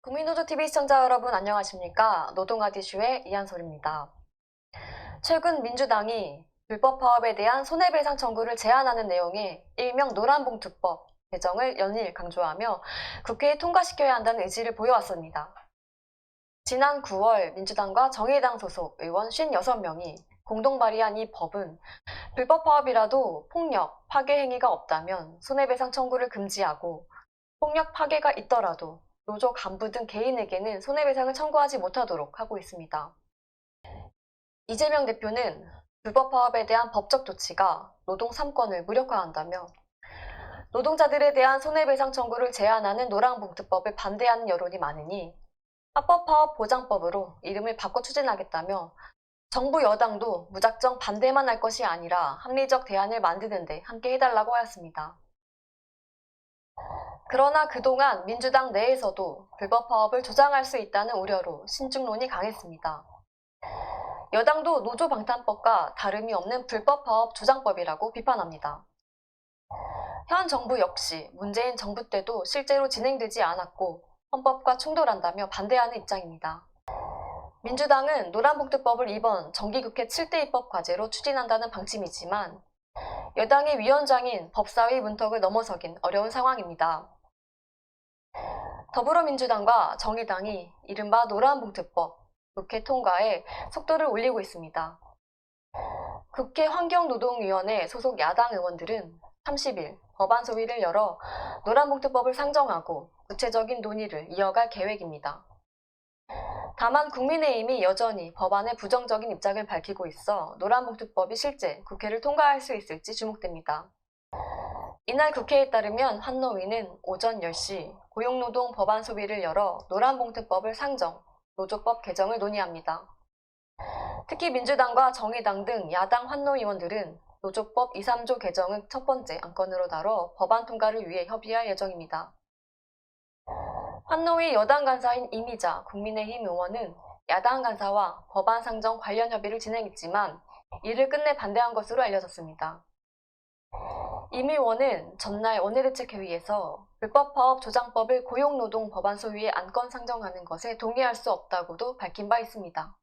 국민노조TV 시청자 여러분 안녕하십니까? 노동아디슈의 이한솔입니다. 최근 민주당이 불법 파업에 대한 손해배상 청구를 제한하는 내용의 일명 노란봉투법 개정을 연일 강조하며 국회에 통과시켜야 한다는 의지를 보여왔습니다. 지난 9월 민주당과 정의당 소속 의원 56명이 공동 발의한 이 법은 불법 파업이라도 폭력, 파괴 행위가 없다면 손해배상 청구를 금지하고 폭력 파괴가 있더라도 노조 간부 등 개인에게는 손해배상을 청구하지 못하도록 하고 있습니다. 이재명 대표는 불법 파업에 대한 법적 조치가 노동 3권을 무력화한다며 노동자들에 대한 손해배상 청구를 제한하는 노란봉투법을 반대하는 여론이 많으니 합법파업 보장법으로 이름을 바꿔 추진하겠다며 정부 여당도 무작정 반대만 할 것이 아니라 합리적 대안을 만드는 데 함께 해달라고 하였습니다. 그러나 그동안 민주당 내에서도 불법 파업을 조장할 수 있다는 우려로 신중론이 강했습니다. 여당도 노조 방탄법과 다름이 없는 불법 파업 조장법이라고 비판합니다. 현 정부 역시 문재인 정부 때도 실제로 진행되지 않았고 헌법과 충돌한다며 반대하는 입장입니다. 민주당은 노란봉투법을 이번 정기국회 7대 입법 과제로 추진한다는 방침이지만 여당의 위원장인 법사위 문턱을 넘어서긴 어려운 상황입니다. 더불어민주당과 정의당이 이른바 노란봉투법 국회 통과에 속도를 올리고 있습니다. 국회 환경노동위원회 소속 야당 의원들은 30일 법안 소위를 열어 노란봉투법을 상정하고 구체적인 논의를 이어갈 계획입니다. 다만 국민의힘이 여전히 법안에 부정적인 입장을 밝히고 있어 노란봉투법이 실제 국회를 통과할 수 있을지 주목됩니다. 이날 국회에 따르면 환노위는 오전 10시 고용노동 법안 소위를 열어 노란봉투법을 상정, 노조법 개정을 논의합니다. 특히 민주당과 정의당 등 야당 환노위원들은 노조법 2, 3조 개정을 첫 번째 안건으로 다뤄 법안 통과를 위해 협의할 예정입니다. 환노위 여당 간사인 이미자 국민의힘 의원은 야당 간사와 법안 상정 관련 협의를 진행했지만 이를 끝내 반대한 것으로 알려졌습니다. 임 의원은 전날 원내대책회의에서 불법 파업 조장법을 고용노동 법안 소위에 안건 상정하는 것에 동의할 수 없다고도 밝힌 바 있습니다.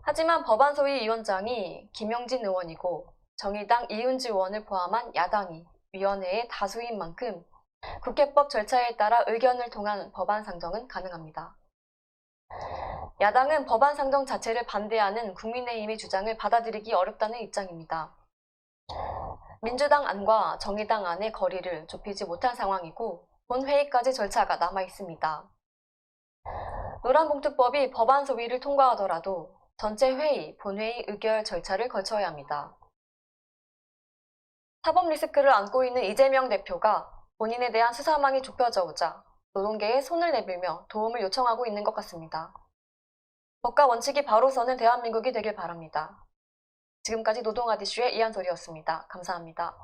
하지만 법안 소위 위원장이 김영진 의원이고 정의당 이은지 의원을 포함한 야당이 위원회의 다수인 만큼 국회법 절차에 따라 의견을 통한 법안 상정은 가능합니다. 야당은 법안 상정 자체를 반대하는 국민의힘의 주장을 받아들이기 어렵다는 입장입니다. 민주당 안과 정의당 안의 거리를 좁히지 못한 상황이고 본회의까지 절차가 남아 있습니다. 노란봉투법이 법안 소위를 통과하더라도 전체 회의, 본회의 의결 절차를 거쳐야 합니다. 사법 리스크를 안고 있는 이재명 대표가 본인에 대한 수사망이 좁혀져 오자 노동계에 손을 내밀며 도움을 요청하고 있는 것 같습니다. 법과 원칙이 바로 서는 대한민국이 되길 바랍니다. 지금까지 노동아디슈의 이한솔이었습니다. 감사합니다.